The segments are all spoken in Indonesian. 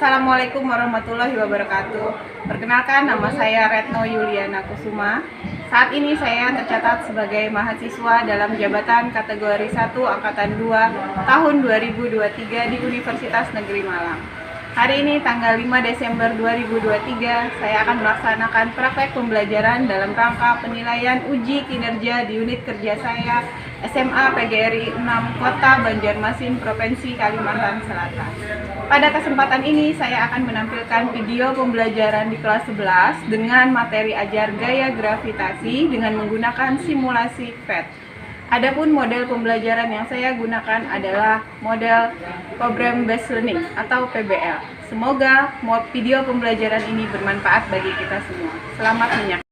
Assalamualaikum warahmatullahi wabarakatuh. Perkenalkan, nama saya Retno Yuliana Kusuma. Saat ini saya tercatat sebagai mahasiswa dalam jabatan kategori 1 Angkatan 2 tahun 2023 di Universitas Negeri Malang. Hari ini tanggal 5 Desember 2023, saya akan melaksanakan praktek pembelajaran dalam rangka penilaian uji kinerja di unit kerja saya SMA PGRI 6 Kota Banjarmasin, Provinsi Kalimantan Selatan. Pada kesempatan ini saya akan menampilkan video pembelajaran di kelas 11 dengan materi ajar gaya gravitasi dengan menggunakan simulasi PET. Adapun model pembelajaran yang saya gunakan adalah model Program Based Learning atau PBL. Semoga video pembelajaran ini bermanfaat bagi kita semua. Selamat menyaksikan.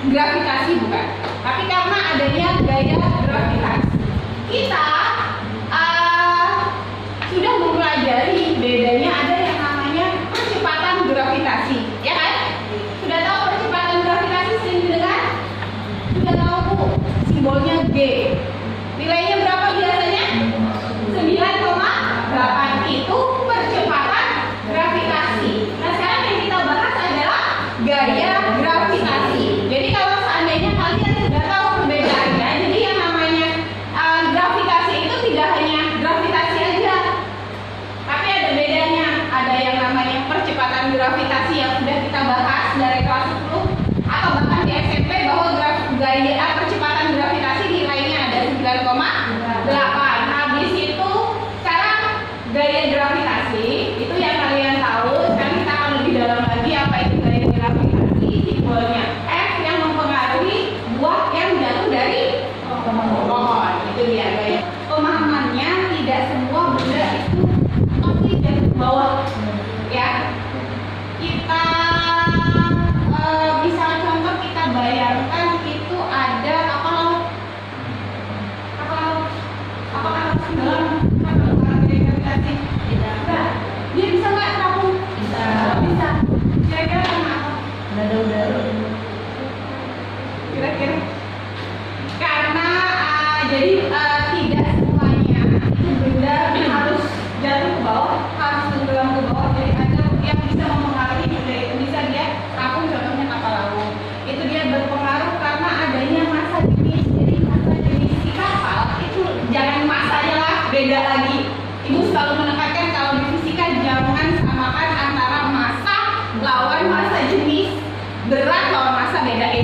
Gravitasi bukan, tapi karena adanya gaya gravitasi, kita sudah mempelajari bedanya ada yang namanya percepatan gravitasi, ya kan? Sudah tahu percepatan gravitasi sering dengar? Sudah tahu Bu, simbolnya G. Nilainya berapa biasanya? 9,8 itu percepatan gravitasi. Nah sekarang yang kita bahas adalah gaya gravitasi. Jadi kalau seandainya kalian sudah tahu perbedaannya, jadi yang namanya gravitasi itu tidak hanya gravitasi aja, tapi ada bedanya. Ada yang namanya percepatan gravitasi yang sudah kita bahas dari kelas 10 atau bahkan di SMP bahwa gaya percepatan gravitasi nilainya ada 9,8. Habis itu sekarang gaya gravitasi itu yang kalian tahu. Sekarang kita akan lebih dalam lagi apa itu gaya gravitasi. Simbolnya F yang mempengaruhi buah yang jatuh dari pohon. Itu dia gaya. Pemahamannya tidak semua benda itu pasti jatuh ke bawah. Ya, kita misal contoh kita bayangkan itu ada kapal laut. Apakah harus tenggelam? Gaya gravitasi? Tidak. Dia bisa nggak terapung? Bisa. Kira-kira karena apa? Ada udara.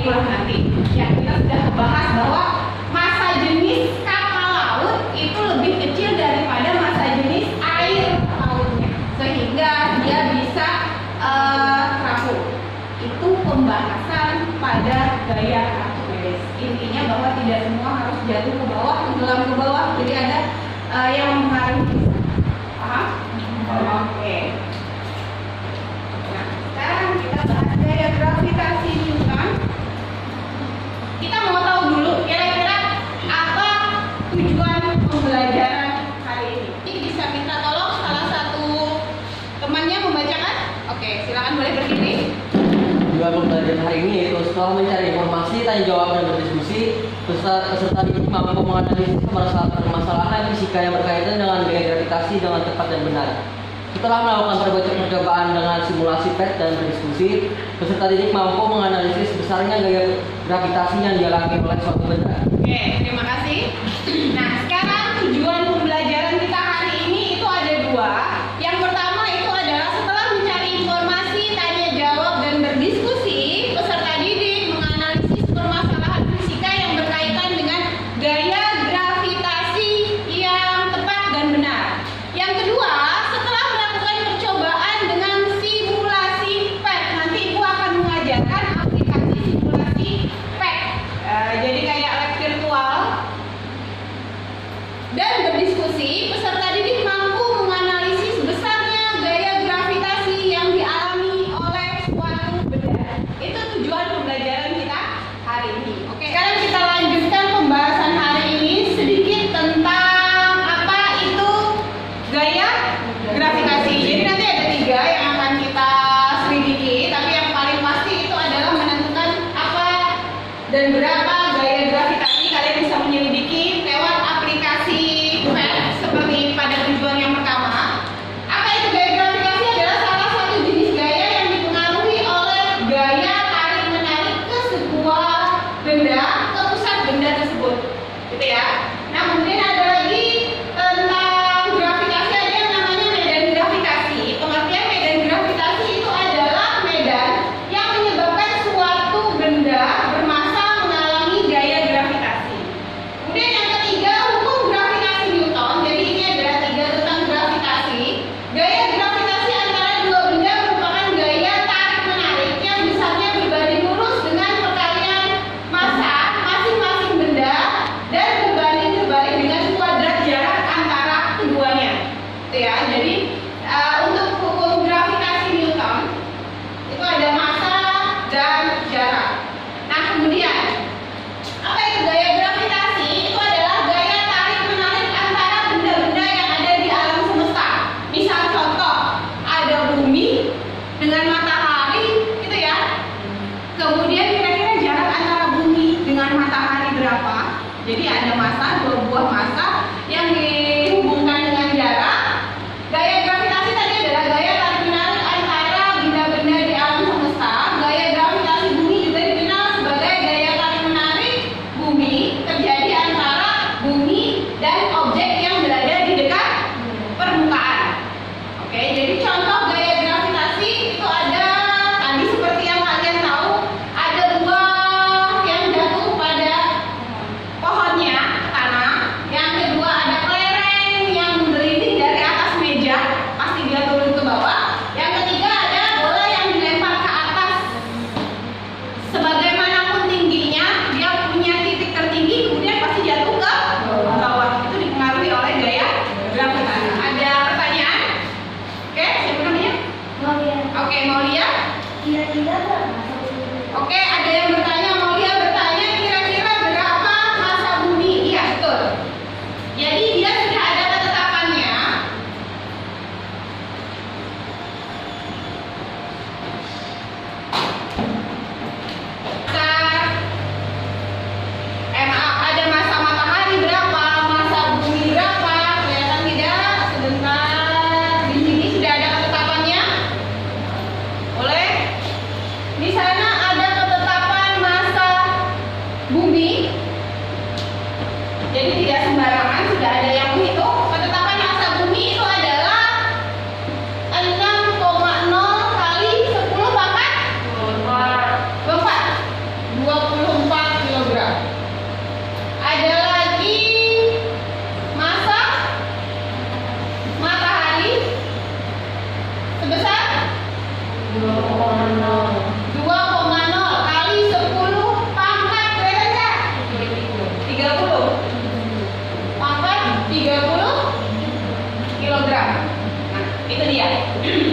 itulah nanti. Ya, kita sudah bahas bahwa massa jenis kapal laut itu lebih kecil daripada massa jenis air lautnya, sehingga dia bisa rapuh. Itu pembahasan pada gaya Archimedes. Intinya bahwa tidak semua harus jatuh ke bawah, tenggelam ke bawah. Jadi ada yang mempengaruhi. Paham? Oke. Nah, sekarang kita bahas gaya gravitasi Newton. Kita mau tahu dulu kira-kira apa tujuan pembelajaran hari ini. Ini bisa minta tolong salah satu temannya membacakan? Oke, silakan boleh berdiri. Tujuan pembelajaran hari ini yaitu setelah mencari informasi, tanya jawab dan berdiskusi, peserta didik mampu menganalisis permasalahan fisika yang berkaitan dengan gaya gravitasi dengan tepat dan benar. Setelah melakukan percobaan dengan simulasi PET dan berdiskusi, peserta didik mampu menganalisis besarnya gaya gravitasi yang dialami oleh suatu benda. Oke, terima kasih. Nah, sekarang tujuan pembelajaran kita hari ini itu ada dua. Yang pertama itu adalah setelah mencari informasi, tanya jawab dan berdiskusi, peserta didik menganalisis permasalahan fisika yang berkaitan dengan gaya gravitasi yang tepat dan benar. Yang kedua, setelah melakukan percobaan dengan simulasi PET, nanti Ibu akan mengajarkan aplikasi simulasi PET. Jadi kayak lab virtual. Dan berdiskusi, peserta didik mampu menganalisis besarnya gaya gravitasi yang dialami oleh suatu benda. Itu tujuan pembelajaran kita hari ini. Oke, sekarang kita lanjutkan pembahasan hari ini sedikit tentang apa itu gaya gravitasi. Jadi nanti ada 3 yang akan kita selidiki, tapi yang paling pasti itu adalah menentukan apa dan berapa gaya gravitasi. Kalian bisa menyelidiki lewat aplikasi PET seperti pada tujuan yang pertama. Apa itu gaya gravitasi? Adalah salah satu jenis gaya yang dipengaruhi oleh gaya tarik menarik ke sebuah benda, ke pusat benda tersebut, gitu ya. Nah, kemudian ada lagi tentang gravitasi, ada yang namanya medan gravitasi. Pengertian medan gravitasi itu adalah medan yang menyebabkan suatu benda bermassa mengalami gaya gravitasi. Kemudian yang ketiga, hukum gravitasi Newton. Jadi ini adalah 3 tentang gravitasi. Gaya gravitasi antara dua benda merupakan gaya tarik menarik yang besarnya berbanding lurus dengan perkalian massa masing-masing benda dan berbanding terbalik dengan kuadrat jarak antara keduanya. Itu ya. Jadi untuk hukum gravitasi Newton itu ada massa dan jarak. Nah, kemudian apa itu gaya gravitasi? Itu adalah gaya tarik menarik antara benda-benda yang ada di alam semesta. Misal contoh, ada bumi dengan matahari, gitu ya. Kemudian kira-kira jarak antara bumi dengan matahari berapa? Jadi ada massa, 2 buah massa yang dihubungkan dengan jarak. Gaya gravitasi tadi adalah gaya tarik menarik antara benda-benda di alam semesta. Gaya gravitasi bumi juga dikenal sebagai gaya tarik menarik bumi terjadi antara bumi dan objek yang berada di dekat permukaan. Oke, jadi contoh gaya gravitasi itu ada tadi seperti yang kalian tahu, ada buah yang jatuh pada pohonnya ke tanah. Yang kedua ada kelereng yang menggelinding dari atas meja, pasti dia turun ke bawah. Yang ketiga ada bola yang dilempar ke atas. Sebagaimanapun tingginya, dia punya titik tertinggi, kemudian pasti jatuh ke bawah. Itu dipengaruhi oleh gaya gravitasi. Ada pertanyaan? Oke, siapa namanya? Oke, Maulia. Oke, ada yang bertanya, Maulia bertanya kira-kira berapa massa bumi? Iya, betul. Jadi dia sudah ada ketetapannya. Maaf, ada massa matahari berapa, massa bumi berapa? Kelihatan tidak? Sebentar. Di sini sudah ada ketetapannya. Boleh? Di sana ada ketetapan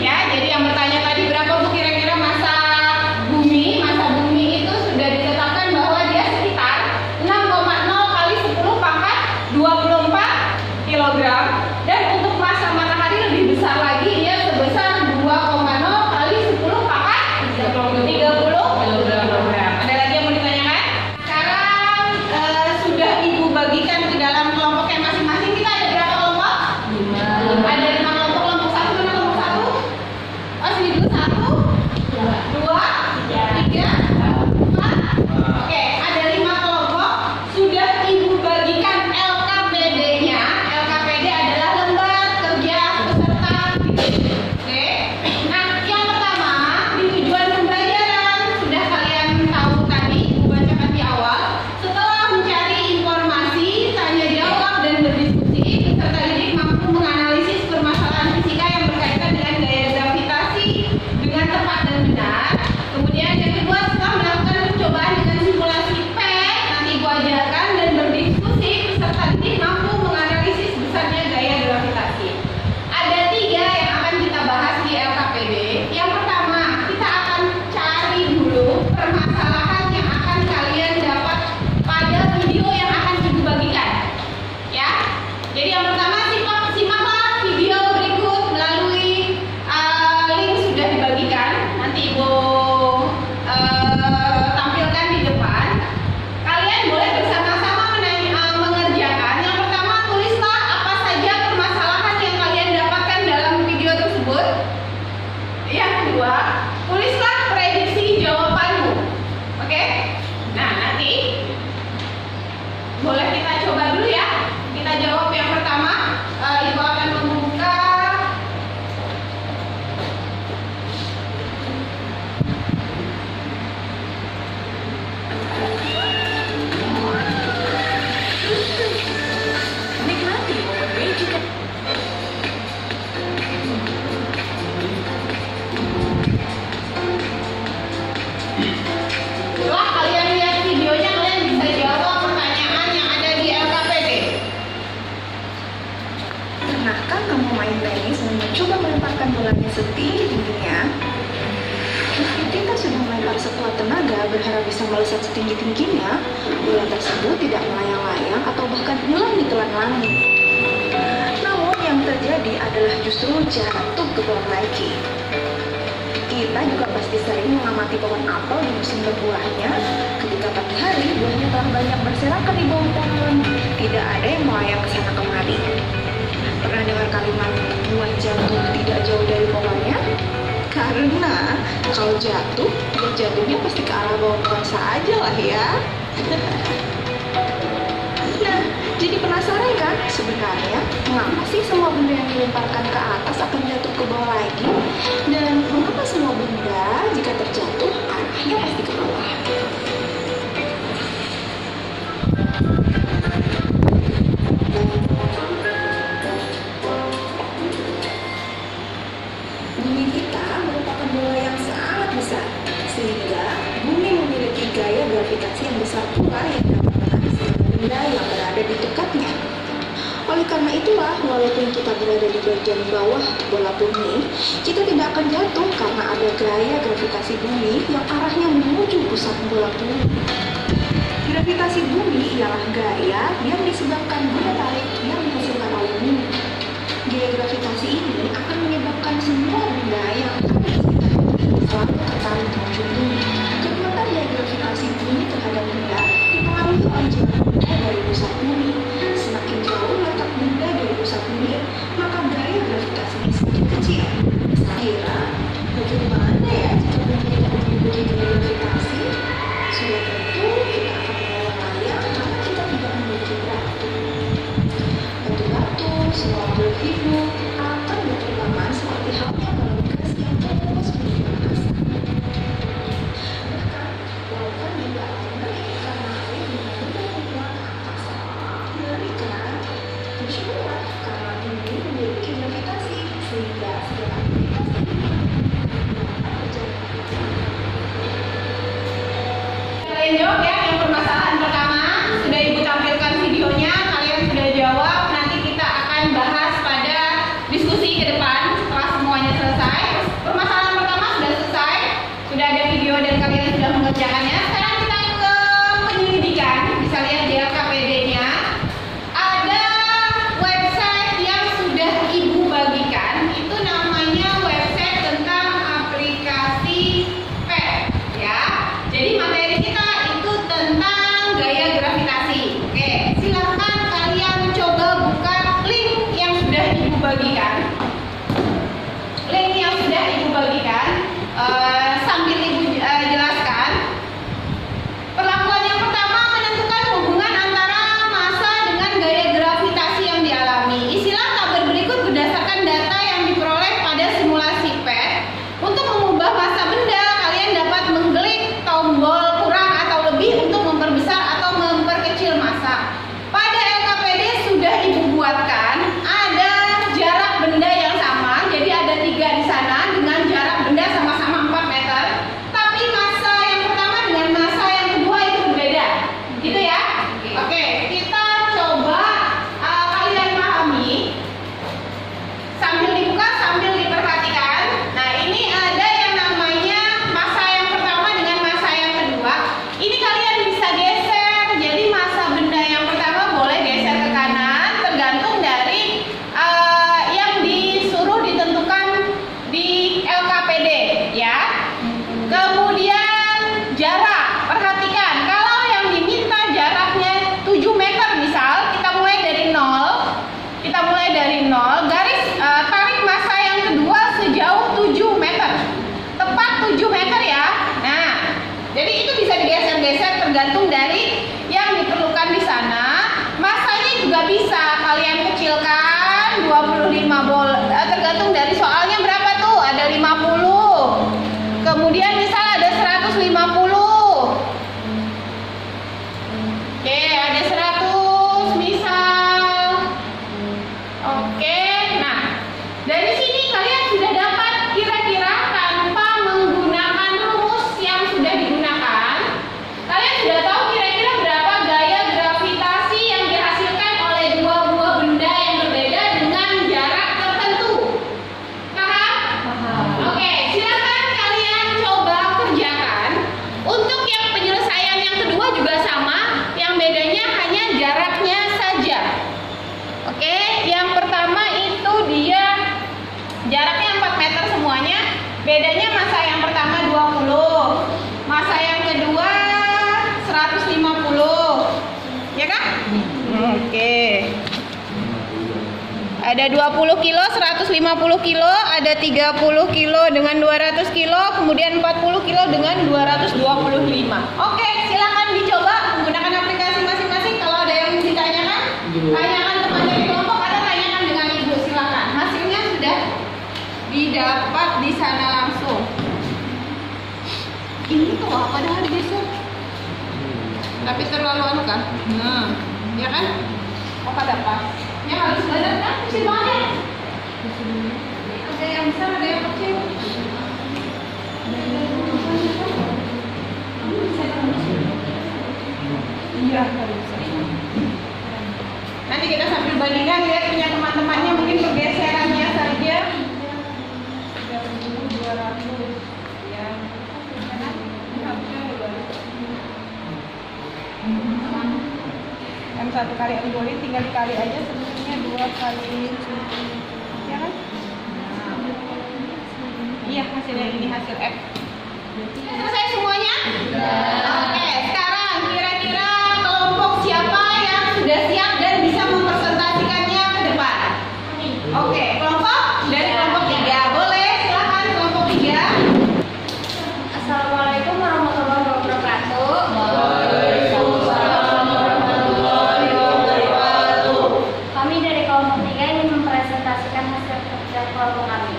Ya, jadi yang bertanya tadi berapa Bu kira-kira massa bumi? Massa bumi itu sudah ditetapkan bahwa dia sekitar 6,0 kali 10 pangkat 24 kilogram, dan untuk massa matahari lebih besar lagi, ia sebesar 2,0 kali 10 pangkat 30 kilogram. Ada lagi yang mau ditanyakan? Sekarang sudah Ibu bagikan ke dalam kelompok yang masing-masing. Kita ada berapa kelompok? 5. Ada 5 kelompok. Kelompok 1 mana kelompok 1? Oh, sini dulu 1, 2, 3, 4. Oke, ada 5 kelompok. Sudah Ibu bagikan LKPD-nya. LKPD adalah lembar kerja peserta didik. Oke. Nah, yang pertama di tujuan pembelajaran sudah kalian tahu tadi, Ibu bacakan di awal. Setelah mencari informasi, tanya jawab dan berdiskusi, peserta didik mampu menganalisis permasalahan fisika yang berkaitan dengan gaya gravitasi dengan tepat dan benar. Kemudian yang kedua, setelah melakukan percobaan dengan simulasi PET, nanti Ibu ajarkan, dan berdiskusi, peserta didik mampu menganalisis besarnya gaya gravitasi. Ada 3 yang akan kita bahas di LKPD. Yang pertama, kita akan cari dulu permasalahan yang akan kalian dapat pada video yang akan Ibu bagikan. Ya. Jadi yang pertama, simaklah video berikut melalui link sudah dibagikan. Nanti Ibu tampilkan di depan. Kalian boleh bersama-sama mengerjakan. Yang pertama, tulislah apa saja permasalahan yang kalian dapatkan dalam video tersebut. Yang kedua, tulislah prediksi jawabanmu. Oke? Nah, nanti boleh kita coba dulu ya. Kita jawab yang pertama. Ibu akan membuka Nikmati momen magic. setelah kalian lihat videonya, kalian bisa jawab pertanyaan yang ada di LKPD. Pernahkah kamu main tenis dan mencoba melemparkan bolanya setinggi-tingginya? Meski kita sudah melempar sekuat tenaga berharap bisa melesat setinggi-tingginya, bola tersebut tidak melayang-layang atau bahkan hilang di telan langit. Namun yang terjadi adalah justru jatuh ke bawah lagi. Kita juga pasti sering mengamati pohon apel di musim berbuahnya. Ketika pagi hari, buahnya telah banyak berserakan di bawah pohon. Tidak ada yang melayang ke sana kemari. Pernah dengar kalimat buah jatuh tidak jauh dari pohonnya? Karena kalau jatuh, ya jatuhnya pasti ke arah bawah pohon saja lah ya. Nah, jadi penasaran kan sebenarnya mengapa sih semua benda yang dilemparkan ke atas akan jatuh ke bawah lagi? Dan mengapa semua benda jika terjatuh arahnya pasti ke bawah? Bumi kita merupakan bola yang sangat besar, sehingga bumi memiliki gaya gravitasi yang besar pula yang dapat menarik segala benda yang berada di dekatnya. Oleh karena itulah, walaupun kita berada di bagian bawah bola bumi, kita tidak akan jatuh karena ada gaya gravitasi bumi yang arahnya menuju pusat bola bumi. Gravitasi bumi ialah gaya yang disebabkan gaya tarik yang dihasilkan oleh bumi. Gaya gravitasi ini akan menyebabkan semua benda yang ada di sekitar bumi selalu tertarik menuju bumi. Kekuatan gaya gravitasi bumi terhadap benda dipengaruhi oleh jarak benda dari pusat bumi. Semakin jauh letak benda dari pusat bumi, maka gaya gravitasinya semakin kecil. Kira bagaimana ya jika benda tidak memiliki gaya gravitasi? Sudah tentu kita akan melayang-layang karena kita tidak memiliki batu. Batu-batu, semua makhluk hidup akan berterbangan seperti halnya balon gas yang terlepas menuju angkasa. Bahkan, lautan juga akan naik karena air mengandung hubungan angkasa. Mengerikan, bersyukurlah karena bumi memiliki gravitasi sehingga segala aktivitas dapat berjalan. Kalian jawab ya yang permasalahan pertama. Sudah Ibu tampilkan videonya, kalian sudah jawab. Nanti kita akan bahas pada diskusi ke depan setelah semuanya selesai. Ibu bagikan sambil Ibu jelaskan. Perlakuan yang pertama menentukan hubungan antara massa dengan gaya gravitasi yang dialami. Istilah tabel berikut berdasarkan data yang diperoleh pada simulasi PET. Untuk mengubah massa benda, kalian dapat mengklik tombol kurang atau lebih untuk memperbesar atau memperkecil massa. Pada LKPD sudah Ibu buatkan ada jarak benda yang sama, jadi ada 3 di sana dengan jarak benda sama-sama 4 meter. Tapi massa yang pertama dengan massa yang kedua itu berbeda, gitu ya? Oke, kita coba kalian pahami sambil dibuka sambil diperhatikan. Nah, ini ada yang namanya massa yang pertama dengan massa yang kedua. Ini kalian bisa geser, jadi massa benda yang pertama boleh geser ke kanan tergantung dari yang disuruh ditentukan di LKPD ya. Kemudian jarak, perhatikan kalau yang diminta jaraknya 7 meter misal, kita mulai dari 0, garis tarik massa yang kedua sejauh 7 meter, tepat 7 meter ya. Nah, jadi itu bisa digeser-geser tergantung dari yang diperlukan di sana. Massanya juga bisa kalian kecilkan 25 tergantung dari soalnya berapa tuh, ada 50. Kemudian misal ada 150. Oke, ada 100 misal. Oke, nah dari sini kalian sudah dapat kira-kira tanpa menggunakan rumus yang sudah digunakan. Kalian sudah tahu kira-kira berapa gaya gravitasi yang dihasilkan oleh dua buah benda yang berbeda dengan jarak tertentu. Paham? Oke, silakan kalian coba kerjakan. Untuk yang penyelesaian yang kedua juga sama, yang bedanya hanya jaraknya saja. Oke, yang pertama itu dia jaraknya 4 meter semuanya. Bedanya massa yang pertama 20, massa yang kedua 150. Ya kan? Oke. Ada 20 kilo, 150 kilo, ada 30 kilo dengan 200 kilo, kemudian 40 kilo dengan 225. Oke, silakan dicoba menggunakan aplikasi masing-masing. Kalau ada yang ditanyakan, tanyakan temannya di kelompok atau tanyakan dengan Ibu, silakan. Hasilnya sudah didapat di sana langsung. Ini tuh padahal besok. Tapi terlalu anu kan? Nah, ya kan? Oh, pada pas. Yang harus badan kan kecil banget. Ada yang besar, ada yang kecil. Iya, harus. Nanti kita sambil bandingkan lihat punya teman-temannya, mungkin pergeserannya saja. 3.200 ya. M1 kali M2 tinggal dikali aja, sebenarnya 2 kali ya kan? Iya, hasilnya ini hasil F. Selesai semuanya? Oke, sekarang kira-kira kelompok siapa yang sudah siap dan bisa mempresentasikannya ke depan? Oke, kelompok dari kelompok 3. Boleh, silakan kelompok 3. Assalamualaikum warahmatullahi wabarakatuh. Kami dari kelompok 3 ingin mempresentasikan hasil kerja kelompok kami.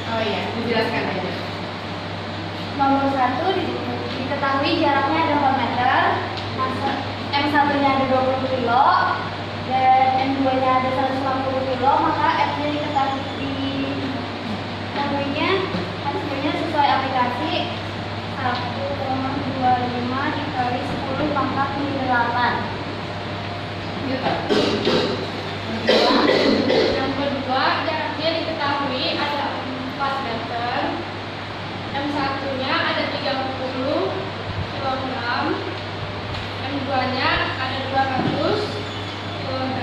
Oh iya, dijelaskan aja. Nomor 1 diketahui jaraknya ada 4 meter, M1-nya ada 20 kilo, dan M2-nya ada 150 kilo, maka F-nya diketahuinya hasilnya sesuai aplikasi 1,25 dikali 10 pangkat 8. Yang kedua, jaraknya diketahui ada 4 meter, M1-nya ada 30 kg, M2-nya ada 200 kg.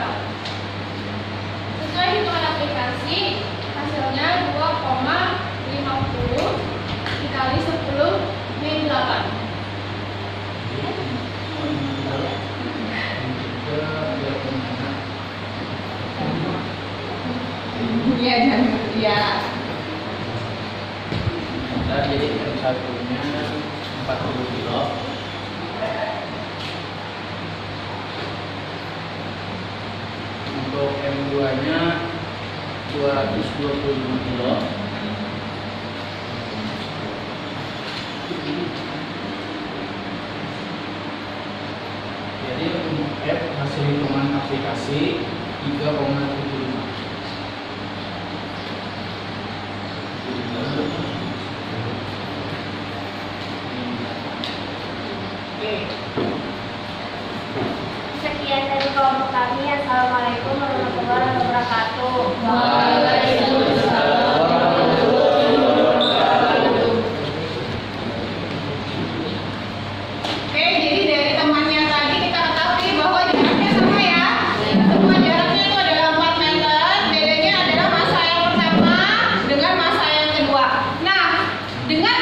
Sesuai hitungan aplikasi, hasilnya 2,50 dikali 10 min 8. Iya, dan ya. Nah, jadi M1-nya 40 kilo. Untuk M2-nya 225 kilo. Jadi untuk F hasil hitungan aplikasi 3,75. Sekian dari kelompok kami. Assalamualaikum warahmatullahi wabarakatuh. Oke, jadi dari temannya tadi kita ketahui bahwa jaraknya sama ya. Semua jaraknya itu adalah 4 meter. Bedanya adalah masa yang pertama dengan masa yang kedua. Nah, dengan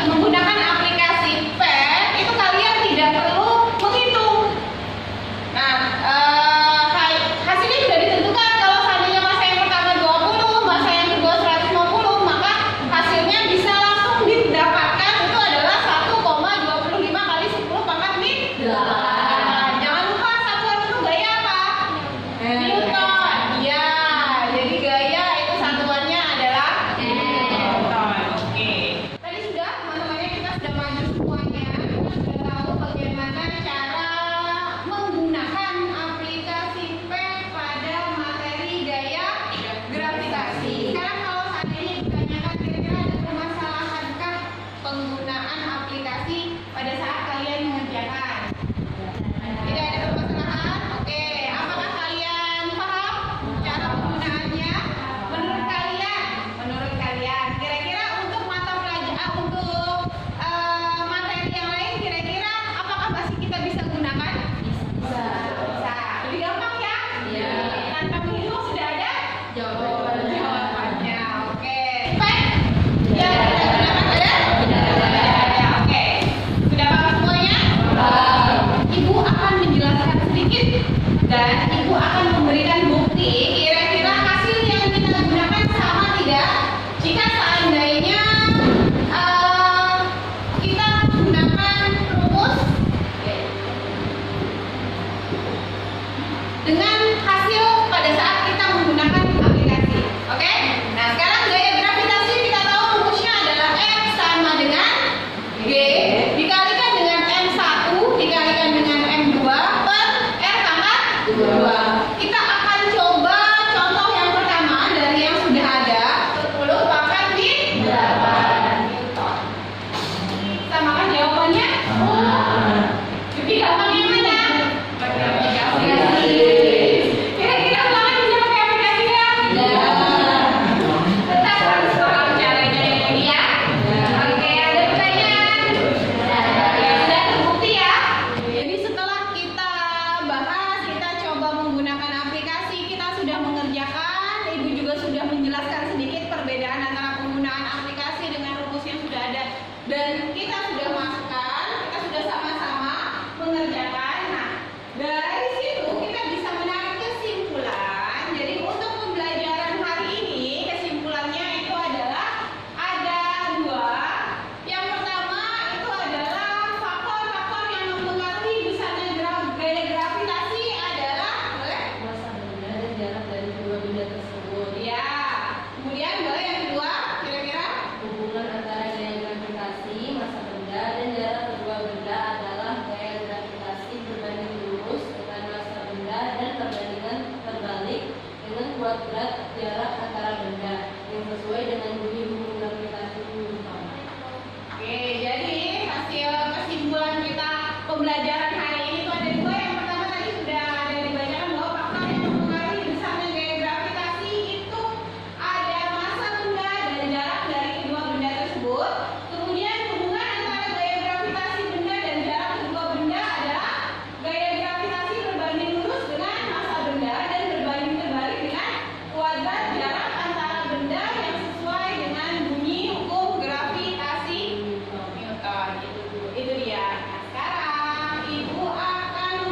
menggunakan aplikasi PET itu kalian tidak perlu menghitung. Nah, hasilnya sudah ditentukan. Kalau seandainya masa yang pertama 20, masa yang kedua 150, maka hasilnya bisa langsung didapatkan itu adalah 1,25 kali 10 pangkat min 8. Jangan lupa satuan itu gaya apa? Newton. Ya, jadi gaya itu satuannya adalah Newton. Oke. Tadi sudah teman-temannya kita sudah maju semuanya. Kita sudah tahu bagaimana cara menggunakan aplikasi PET pada materi gaya gravitasi. Sekarang kalau seandainya ditanyakan kira-kira ada permasalahankah penggunaan aplikasi pada saat kalian mengerjakan? Tidak ada permasalahan? Oke, apakah kalian paham cara penggunaannya? Menurut kalian, kira-kira untuk mata pelajaran untuk materi yang lain, kira-kira apakah masih kita bisa gunakan? Bisa. Lebih gampang ya? Iya. Tanpa menghitung sudah ada jawabannya. Oke. PET yang kita gunakan ada? Oke. Sudah paham semuanya? Ibu akan menjelaskan sedikit dan Ibu akan memberikan bukti kira-kira hasil yang kita gunakan sama tidak jika seandainya kita menggunakan rumus dengan hasil pada saat kita menggunakan aplikasi. Oke? Nah, sekarang gaya gravitasi kita tahu rumusnya adalah F sama dengan G dikalikan dengan M1 dikalikan dengan M2 per R pangkat 2. Kita akan coba contoh yang pertama dari yang sudah ada 10 pangkat min 8 Newton. Samakan jawabannya? Lebih gampang yang mana? Pakai aplikasi. Kira-kira ulangan bisa pakai aplikasi ya? Tetap harus paham caranya yang ini ya. Oke, ada pertanyaan? Ya, sudah terbukti ya. Jadi setelah kita bahas, kita coba menggunakan aplikasi, kita sudah mengerjakan, Ibu juga sudah menjelaskan sedikit perbedaan antara penggunaan aplikasi dengan rumus yang sudah ada. Dan kita sudah masukkan, kita sudah sama-sama mengerjakan. Nah, dari situ kita bisa menarik kesimpulan. Jadi untuk pembelajaran hari ini, kesimpulannya itu adalah ada 2. Yang pertama itu adalah faktor-faktor yang mempengaruhi besarnya gaya gravitasi adalah Masa benda dan jarak dari kedua benda tersebut. ya. Kemudian yang kedua kira-kira Hubungan antara gaya gravitasi, masa benda, dan jarak kedua benda adalah gaya gravitasi berbanding lurus dengan masa benda dan perbandingan terbalik dengan kuadrat jarak antara benda yang sesuai dengan bumi hukum gravitasi Newton. Oke, jadi hasil kesimpulan kita pembelajaran hari ini itu ada 2. Yang pertama tadi sudah ada dibacakan bahwa faktor yang mempengaruhi besarnya gaya gravitasi itu ada masa benda dan jarak dari kedua benda tersebut. Kemudian hubungan antara gaya gravitasi benda dan jarak kedua benda adalah gaya gravitasi berbanding lurus dengan masa benda dan berbanding terbalik dengan kuadrat jarak antara benda yang sesuai dengan bunyi hukum gravitasi Newton. Itu dia. Nah, sekarang Ibu akan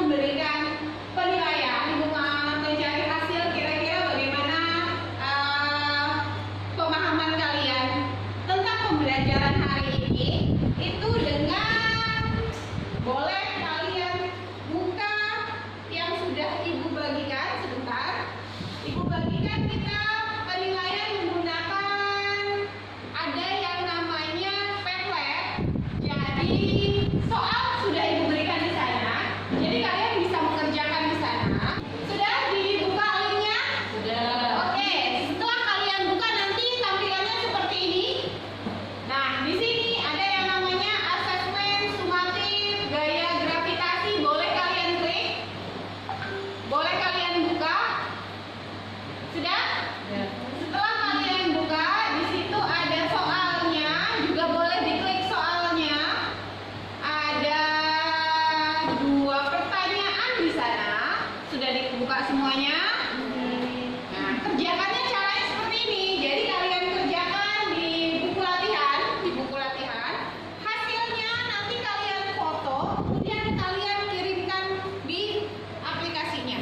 Setelah kalian buka, di situ ada soalnya, juga boleh diklik soalnya. Ada 2 pertanyaan di sana. Sudah dibuka semuanya? Nah, kerjakannya caranya seperti ini. Jadi kalian kerjakan di buku latihan, hasilnya nanti kalian foto, kemudian kalian kirimkan di aplikasinya.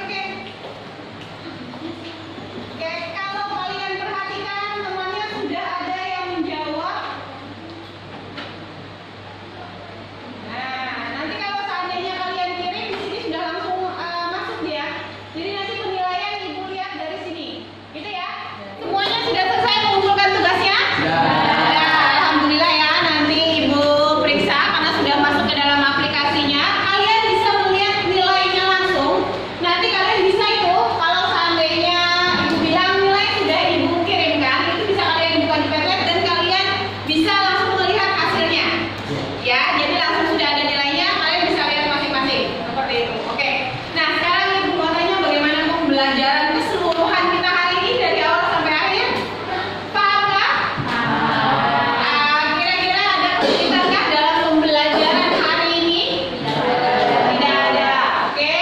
Oke. Oke, kalau kalian perhatikan temannya sudah ada yang menjawab. Nah, nanti kalau seandainya kalian kirim di sini sudah langsung masuk dia. Jadi nanti penilaian Ibu lihat dari sini. Gitu ya. Semuanya sudah selesai mengumpulkan tugasnya? Sudah. Alhamdulillah ya. Nanti Ibu periksa karena sudah masuk ke dalam aplikasinya. Kalian bisa melihat nilainya langsung. Nanti kalian bisa itu kalau seandainya Ibu bilang nilai sudah Ibu kirimkan, itu bisa kalian buka di Padlet dan kalian bisa langsung melihat hasilnya. Ya, jadi langsung sudah ada nilainya, kalian bisa lihat masing-masing. Seperti itu. Oke. Nah, sekarang Ibu mau tanya bagaimana pembelajaran keseluruhan kita hari ini dari awal sampai akhir? Paham nggak? Kira-kira ada kesulitan nggak dalam pembelajaran hari ini? Tidak ada. Oke.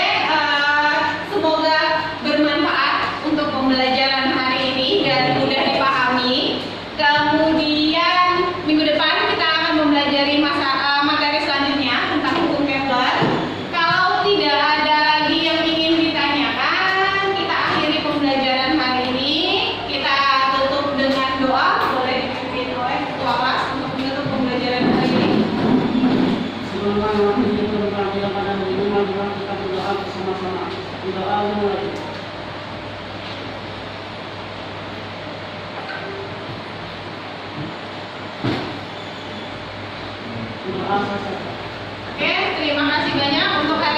Semoga bermanfaat untuk pembelajaran hari ini dan mudah dipahami. Kemudian minggu depan kita akan mempelajari materi selanjutnya tentang hukum Kepler. Kalau tidak ada lagi yang ingin ditanyakan, kita akhiri pembelajaran hari ini. Kita tutup dengan doa. Boleh dipimpin oleh ketua kelas untuk menutup pembelajaran hari ini. Sebelum kami kita pada minggu kita berdoa bersama-sama. Berdoa mulai. Berdoa saja. Oke, terima kasih banyak untuk hari